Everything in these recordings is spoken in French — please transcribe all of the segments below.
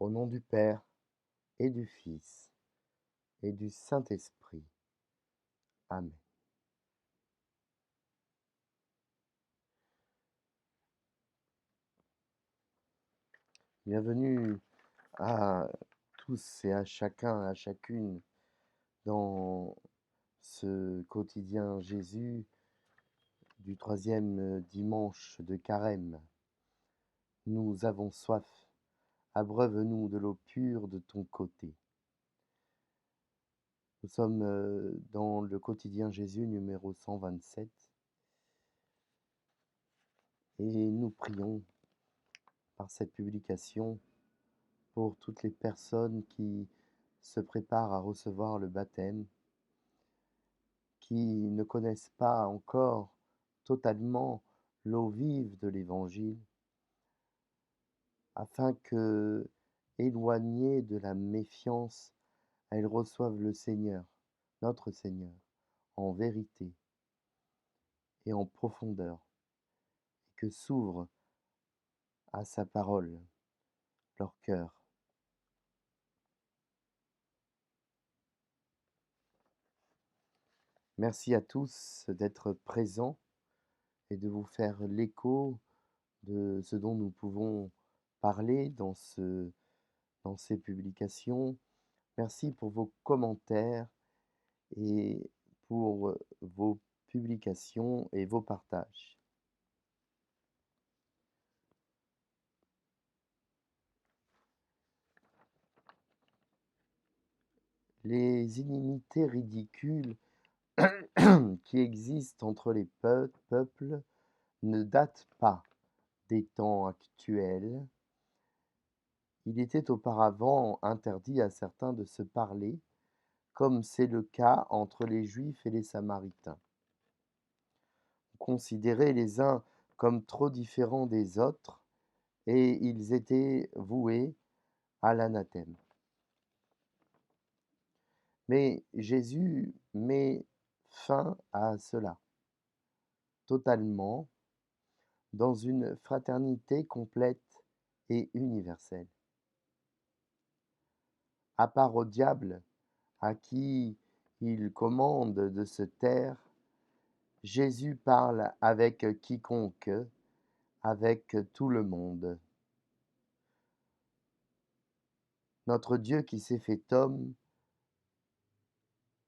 Au nom du Père, et du Fils, et du Saint-Esprit. Amen. Bienvenue à tous et à chacun, à chacune, dans ce quotidien Jésus du 3e dimanche de Carême. Nous avons soif, abreuve-nous de l'eau pure de ton côté. Nous sommes dans le quotidien Jésus numéro 127 et nous prions par cette publication pour toutes les personnes qui se préparent à recevoir le baptême, qui ne connaissent pas encore totalement l'eau vive de l'Évangile, afin que, éloignées de la méfiance, elles reçoivent le Seigneur, notre Seigneur, en vérité et en profondeur, et que s'ouvre à sa parole leur cœur. Merci à tous d'être présents et de vous faire l'écho de ce dont nous pouvons parler dans ces publications. Merci pour vos commentaires et pour vos publications et vos partages. Les inimitiés ridicules qui existent entre les peuples ne datent pas des temps actuels. Il était auparavant interdit à certains de se parler, comme c'est le cas entre les Juifs et les Samaritains. Considérés les uns comme trop différents des autres, et ils étaient voués à l'anathème. Mais Jésus met fin à cela, totalement, dans une fraternité complète et universelle. À part au diable, à qui il commande de se taire, Jésus parle avec quiconque, avec tout le monde. Notre Dieu qui s'est fait homme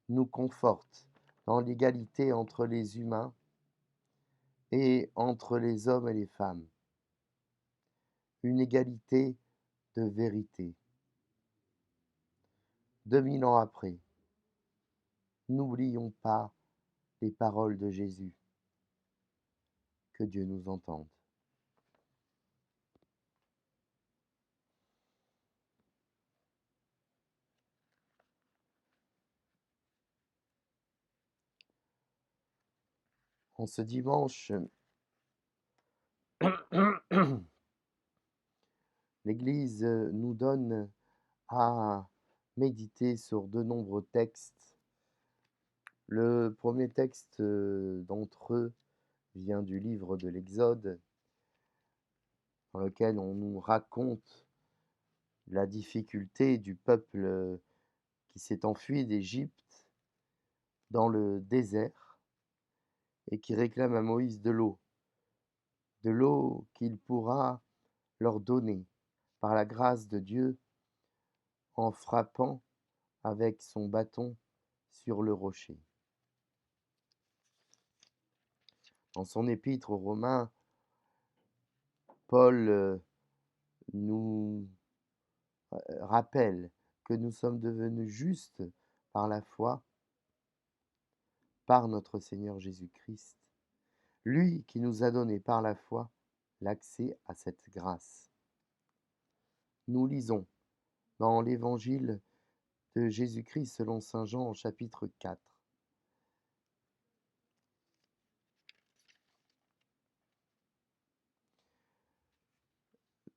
nous conforte dans l'égalité entre les humains et entre les hommes et les femmes. Une égalité de vérité. 2000 ans après, n'oublions pas les paroles de Jésus. Que Dieu nous entende. En ce dimanche, l'Église nous donne à méditer sur de nombreux textes. Le premier texte d'entre eux vient du livre de l'Exode, dans lequel on nous raconte la difficulté du peuple qui s'est enfui d'Égypte dans le désert et qui réclame à Moïse de l'eau qu'il pourra leur donner par la grâce de Dieu en frappant avec son bâton sur le rocher. Dans son épître aux Romains, Paul nous rappelle que nous sommes devenus justes par la foi, par notre Seigneur Jésus-Christ, lui qui nous a donné par la foi l'accès à cette grâce. Nous lisons dans l'évangile de Jésus-Christ selon saint Jean au chapitre 4.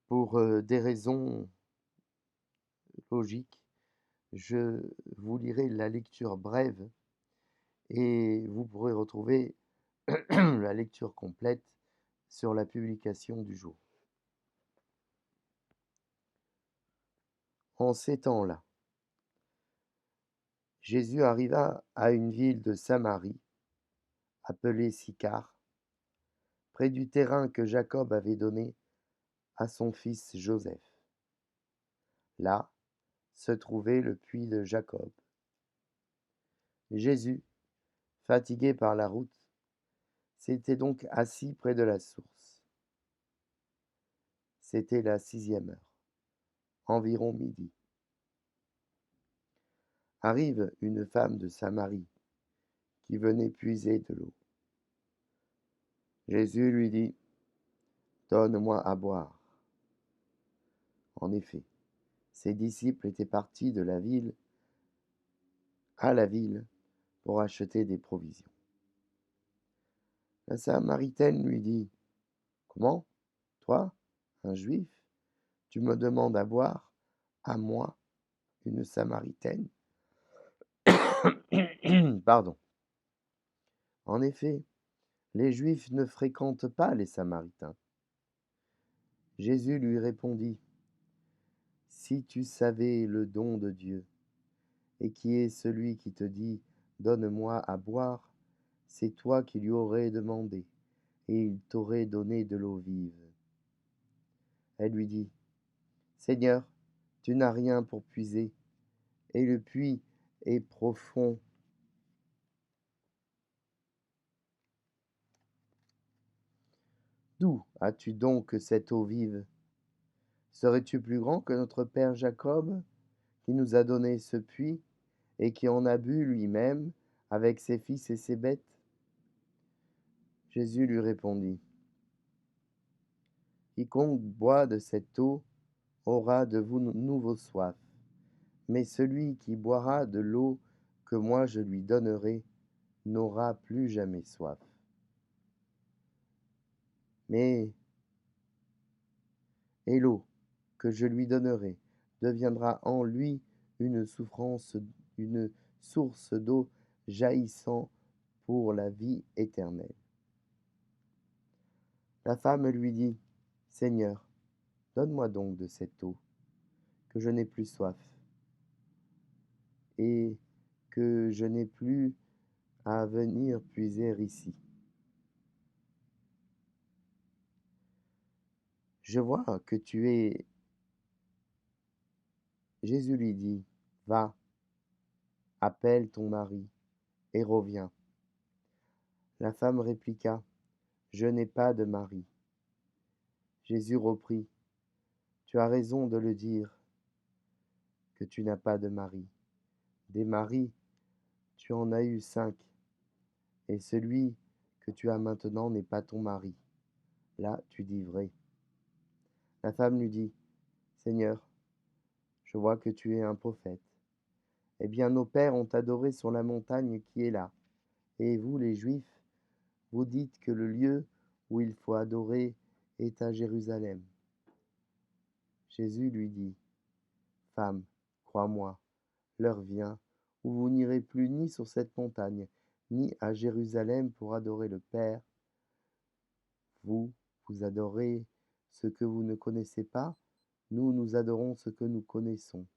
Pour des raisons logiques, je vous lirai la lecture brève et vous pourrez retrouver la lecture complète sur la publication du jour. En ces temps-là, Jésus arriva à une ville de Samarie, appelée Sychar, près du terrain que Jacob avait donné à son fils Joseph. Là se trouvait le puits de Jacob. Jésus, fatigué par la route, s'était donc assis près de la source. C'était la 6e heure, environ midi. Arrive une femme de Samarie qui venait puiser de l'eau. Jésus lui dit: Donne-moi à boire. En effet, ses disciples étaient partis de la ville à la ville pour acheter des provisions. La Samaritaine lui dit: Comment, toi, un Juif, tu me demandes à boire, à moi, une Samaritaine? Pardon. En effet, les Juifs ne fréquentent pas les Samaritains. Jésus lui répondit: Si tu savais le don de Dieu, et qui est celui qui te dit: Donne-moi à boire, c'est toi qui lui aurais demandé, et il t'aurait donné de l'eau vive. Elle lui dit: Seigneur, tu n'as rien pour puiser, et le puits est profond. D'où as-tu donc cette eau vive? Serais-tu plus grand que notre père Jacob, qui nous a donné ce puits, et qui en a bu lui-même avec ses fils et ses bêtes? Jésus lui répondit: Quiconque boit de cette eau aura de nouveau soif, mais celui qui boira de l'eau que moi je lui donnerai n'aura plus jamais soif. Mais et l'eau que je lui donnerai deviendra en lui une source d'eau jaillissant pour la vie éternelle. La femme lui dit: Seigneur, donne-moi donc de cette eau, que je n'ai plus soif, et que je n'ai plus à venir puiser ici. Je vois que tu es... Jésus lui dit: Va, appelle ton mari, et reviens. La femme répliqua: Je n'ai pas de mari. Jésus reprit: Tu as raison de le dire, que tu n'as pas de mari. Des maris, tu en as eu 5, et celui que tu as maintenant n'est pas ton mari. Là, tu dis vrai. La femme lui dit: Seigneur, je vois que tu es un prophète. Eh bien, nos pères ont adoré sur la montagne qui est là. Et vous, les Juifs, vous dites que le lieu où il faut adorer est à Jérusalem. Jésus lui dit: Femme, crois-moi, l'heure vient où vous n'irez plus ni sur cette montagne, ni à Jérusalem pour adorer le Père. Vous, vous adorez ce que vous ne connaissez pas, nous adorons ce que nous connaissons,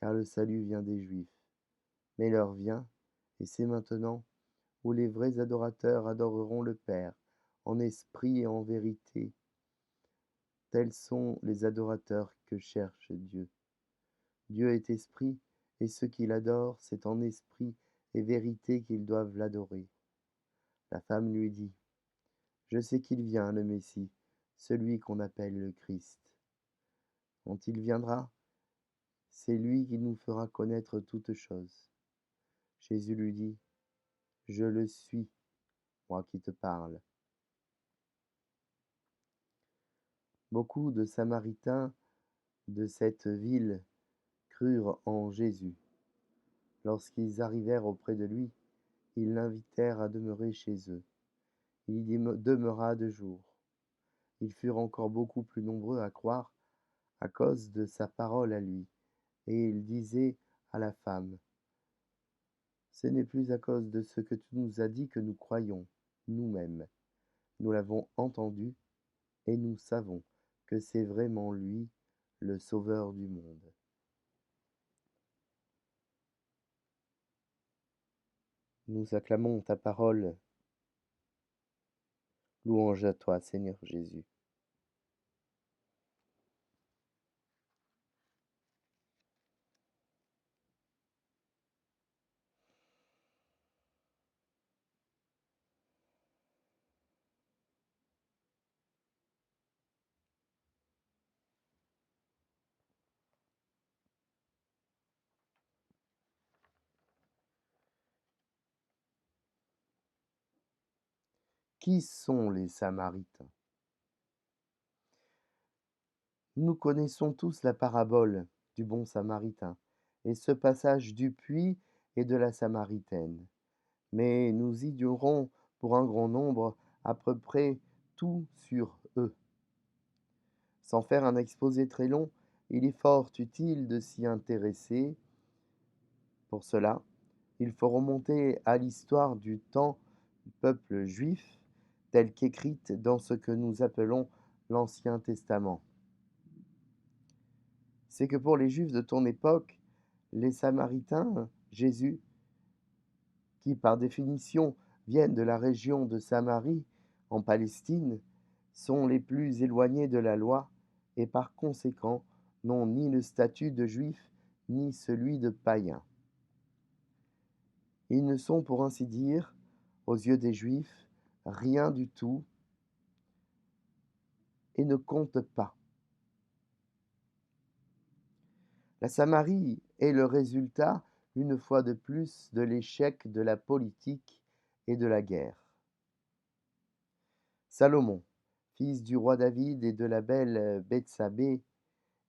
car le salut vient des Juifs. Mais l'heure vient, et c'est maintenant, où les vrais adorateurs adoreront le Père, en esprit et en vérité. Tels sont les adorateurs que cherche Dieu. Dieu est esprit, et ceux qui l'adorent, c'est en esprit et vérité qu'ils doivent l'adorer. La femme lui dit: Je sais qu'il vient, le Messie, celui qu'on appelle le Christ. Quand il viendra, c'est lui qui nous fera connaître toutes choses. Jésus lui dit: Je le suis, moi qui te parle. Beaucoup de Samaritains de cette ville crurent en Jésus. Lorsqu'ils arrivèrent auprès de lui, ils l'invitèrent à demeurer chez eux. Il y demeura 2 jours. Ils furent encore beaucoup plus nombreux à croire à cause de sa parole à lui. Et il disait à la femme: Ce n'est plus à cause de ce que tu nous as dit que nous croyons, nous-mêmes. Nous l'avons entendu et nous savons que c'est vraiment lui, le Sauveur du monde. Nous acclamons ta parole. Louange à toi, Seigneur Jésus. Qui sont les Samaritains? Nous connaissons tous la parabole du bon Samaritain et ce passage du puits et de la Samaritaine, mais nous ignorons pour un grand nombre à peu près tout sur eux. Sans faire un exposé très long, il est fort utile de s'y intéresser. Pour cela, il faut remonter à l'histoire du temps du peuple juif, telle qu'écrite dans ce que nous appelons l'Ancien Testament. C'est que pour les Juifs de ton époque, les Samaritains, Jésus, qui par définition viennent de la région de Samarie, en Palestine, sont les plus éloignés de la loi et par conséquent n'ont ni le statut de Juifs ni celui de païens. Ils ne sont pour ainsi dire, aux yeux des Juifs, rien du tout et ne comptent pas. La Samarie est le résultat, une fois de plus, de l'échec de la politique et de la guerre. Salomon, fils du roi David et de la belle Bethsabée,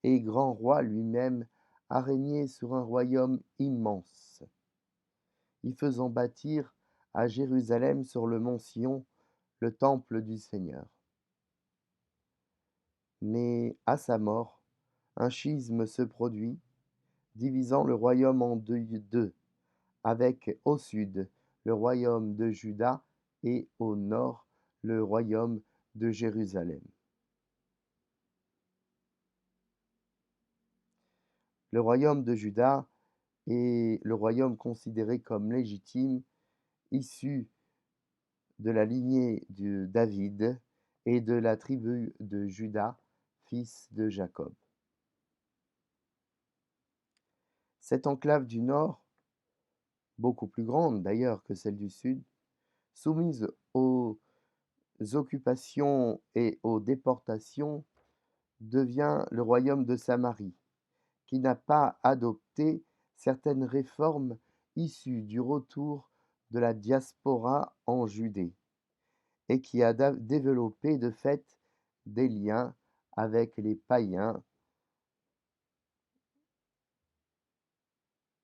et grand roi lui-même, a régné sur un royaume immense, y faisant bâtir à Jérusalem sur le mont Sion le temple du Seigneur. Mais à sa mort, un schisme se produit, divisant le royaume en deux, avec au sud le royaume de Juda et au nord le royaume de Jérusalem. Le royaume de Juda est le royaume considéré comme légitime, issu de la lignée de David et de la tribu de Juda, fils de Jacob. Cette enclave du nord, beaucoup plus grande d'ailleurs que celle du sud, soumise aux occupations et aux déportations, devient le royaume de Samarie, qui n'a pas adopté certaines réformes issues du retour de la diaspora en Judée, et qui a développé de fait des liens avec les païens,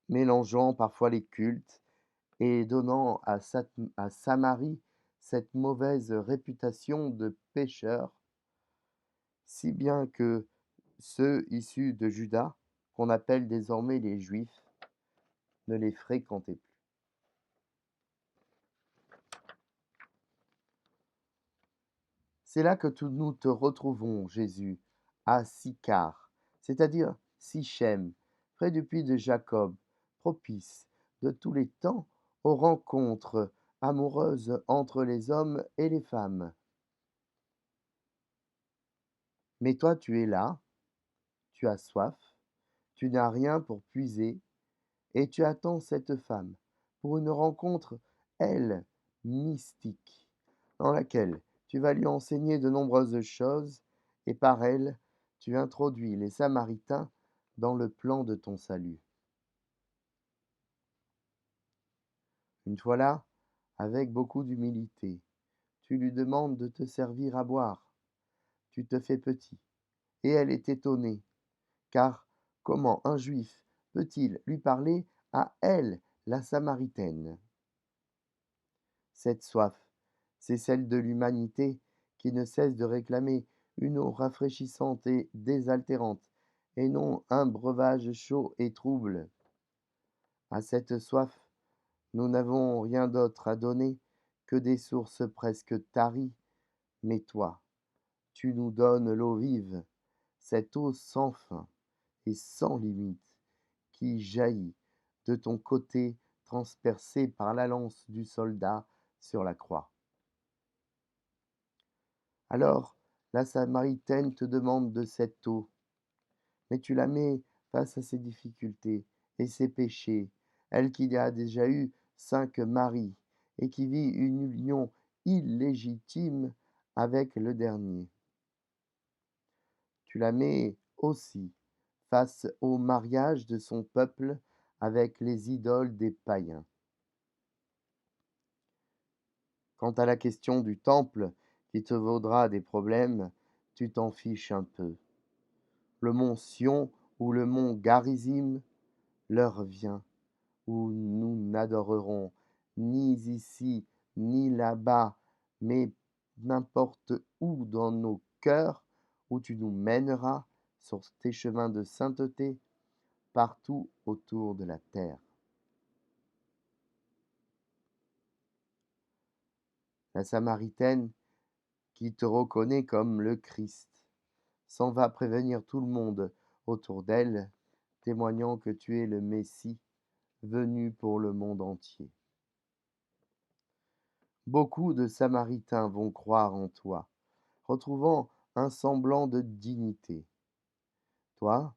mélangeant parfois les cultes et donnant à Samarie cette mauvaise réputation de pécheur, si bien que ceux issus de Juda, qu'on appelle désormais les Juifs, ne les fréquentaient plus. C'est là que nous te retrouvons, Jésus, à Sicar, c'est-à-dire Sichem, près du puits de Jacob, propice de tous les temps aux rencontres amoureuses entre les hommes et les femmes. Mais toi, tu es là, tu as soif, tu n'as rien pour puiser, et tu attends cette femme pour une rencontre, elle, mystique, dans laquelle tu vas lui enseigner de nombreuses choses, et par elle, tu introduis les Samaritains dans le plan de ton salut. Une fois là, avec beaucoup d'humilité, tu lui demandes de te servir à boire. Tu te fais petit, et elle est étonnée, car comment un juif peut-il lui parler à elle, la Samaritaine? Cette soif, c'est celle de l'humanité qui ne cesse de réclamer une eau rafraîchissante et désaltérante, et non un breuvage chaud et trouble. À cette soif, nous n'avons rien d'autre à donner que des sources presque taries, mais toi, tu nous donnes l'eau vive, cette eau sans fin et sans limite, qui jaillit de ton côté transpercée par la lance du soldat sur la croix. Alors, la Samaritaine te demande de cette eau, mais tu la mets face à ses difficultés et ses péchés, elle qui a déjà eu 5 maris et qui vit une union illégitime avec le dernier. Tu la mets aussi face au mariage de son peuple avec les idoles des païens. Quant à la question du temple, qui te vaudra des problèmes, tu t'en fiches un peu. Le mont Sion ou le mont Garizim leur vient, où nous n'adorerons ni ici ni là-bas, mais n'importe où dans nos cœurs, où tu nous mèneras sur tes chemins de sainteté, partout autour de la terre. La Samaritaine, qui te reconnaît comme le Christ, s'en va prévenir tout le monde autour d'elle, témoignant que tu es le Messie, venu pour le monde entier. Beaucoup de Samaritains vont croire en toi, retrouvant un semblant de dignité. Toi,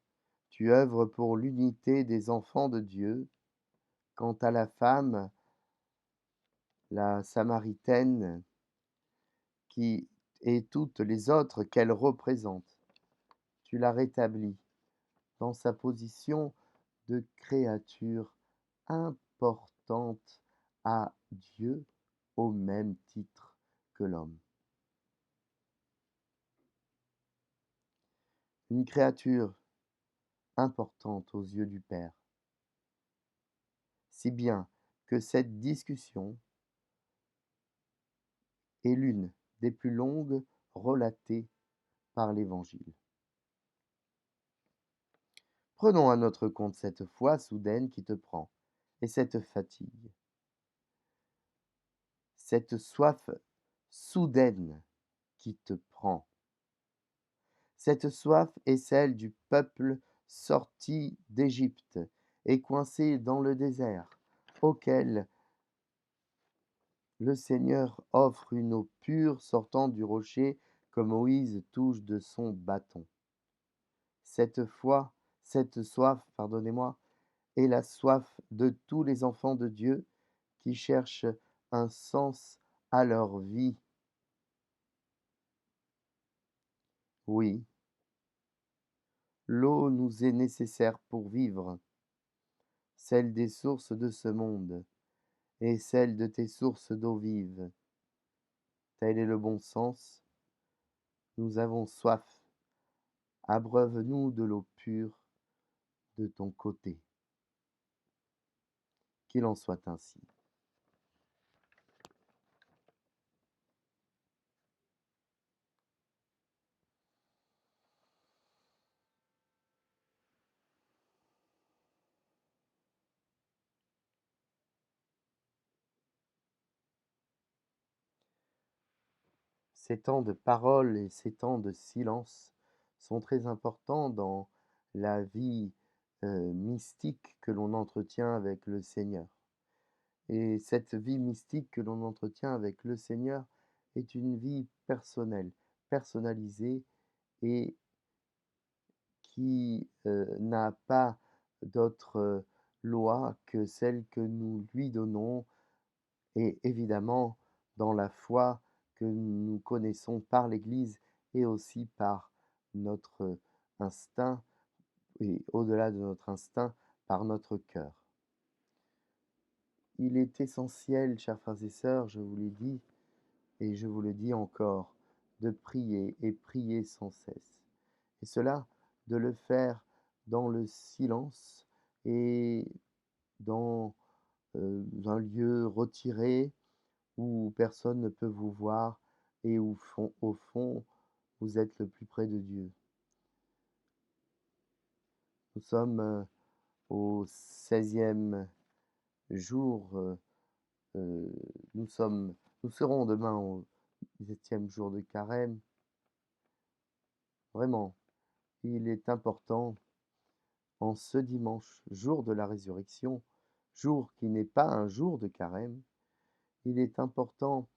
tu œuvres pour l'unité des enfants de Dieu. Quant à la femme, la Samaritaine, et toutes les autres qu'elle représente, tu la rétablis dans sa position de créature importante à Dieu au même titre que l'homme. Une créature importante aux yeux du Père. Si bien que cette discussion est l'une des plus longues relatées par l'Évangile. Prenons à notre compte cette foi soudaine qui te prend, et cette fatigue, cette soif soudaine qui te prend. Cette soif est celle du peuple sorti d'Égypte et coincé dans le désert, auquel le Seigneur offre une eau pure sortant du rocher que Moïse touche de son bâton. Cette soif, pardonnez-moi, est la soif de tous les enfants de Dieu qui cherchent un sens à leur vie. Oui, l'eau nous est nécessaire pour vivre, celle des sources de ce monde et celle de tes sources d'eau vive. Tel est le bon sens. Nous avons soif. Abreuve-nous de l'eau pure de ton côté. Qu'il en soit ainsi. Ces temps de parole et ces temps de silence sont très importants dans la vie mystique que l'on entretient avec le Seigneur. Et cette vie mystique que l'on entretient avec le Seigneur est une vie personnelle, personnalisée et qui n'a pas d'autre loi que celle que nous lui donnons et évidemment dans la foi que nous connaissons par l'Église et aussi par notre instinct et au-delà de notre instinct, par notre cœur. Il est essentiel, chers frères et sœurs, je vous l'ai dit et je vous le dis encore, de prier et prier sans cesse. Et cela, de le faire dans le silence et dans un lieu retiré où personne ne peut vous voir et où, au fond, vous êtes le plus près de Dieu. Nous sommes au 16e jour, nous serons demain au 7e jour de Carême. Vraiment, il est important, en ce dimanche, jour de la résurrection, jour qui n'est pas un jour de carême, il est important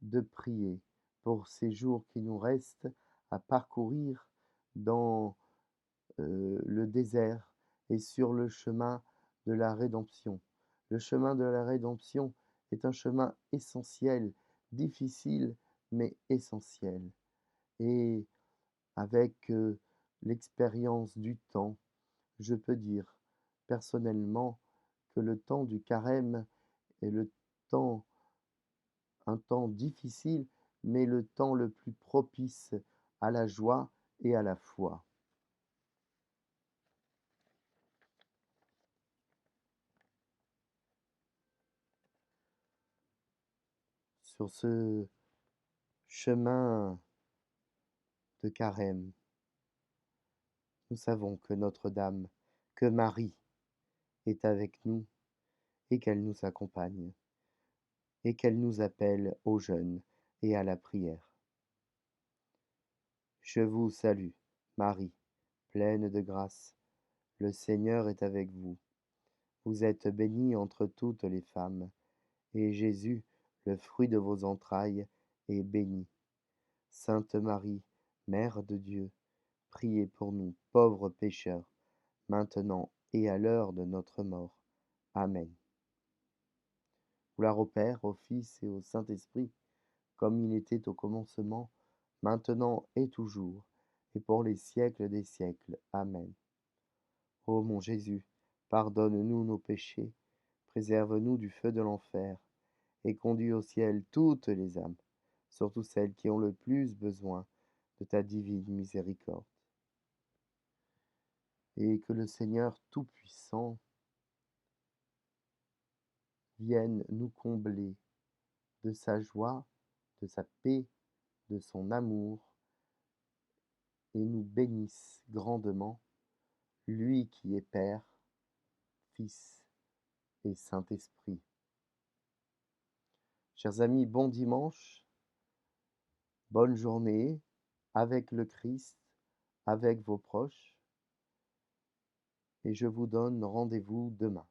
de prier pour ces jours qui nous restent à parcourir dans le désert et sur le chemin de la rédemption. Le chemin de la rédemption est un chemin essentiel, difficile, mais essentiel. Et avec l'expérience du temps, je peux dire personnellement que le temps du carême est temps, un temps difficile, mais le temps le plus propice à la joie et à la foi. Sur ce chemin de carême, nous savons que Notre-Dame, que Marie est avec nous et qu'elle nous accompagne et qu'elle nous appelle au jeûne et à la prière. Je vous salue, Marie, pleine de grâce, le Seigneur est avec vous. Vous êtes bénie entre toutes les femmes, et Jésus, le fruit de vos entrailles, est béni. Sainte Marie, Mère de Dieu, priez pour nous, pauvres pécheurs, maintenant et à l'heure de notre mort. Amen. Gloire au Père, au Fils et au Saint-Esprit, comme il était au commencement, maintenant et toujours, et pour les siècles des siècles. Amen. Ô mon Jésus, pardonne-nous nos péchés, préserve-nous du feu de l'enfer, et conduis au ciel toutes les âmes, surtout celles qui ont le plus besoin de ta divine miséricorde. Et que le Seigneur Tout-Puissant vienne nous combler de sa joie, de sa paix, de son amour, et nous bénisse grandement, lui qui est Père, Fils et Saint-Esprit. Chers amis, bon dimanche, bonne journée avec le Christ, avec vos proches, et je vous donne rendez-vous demain.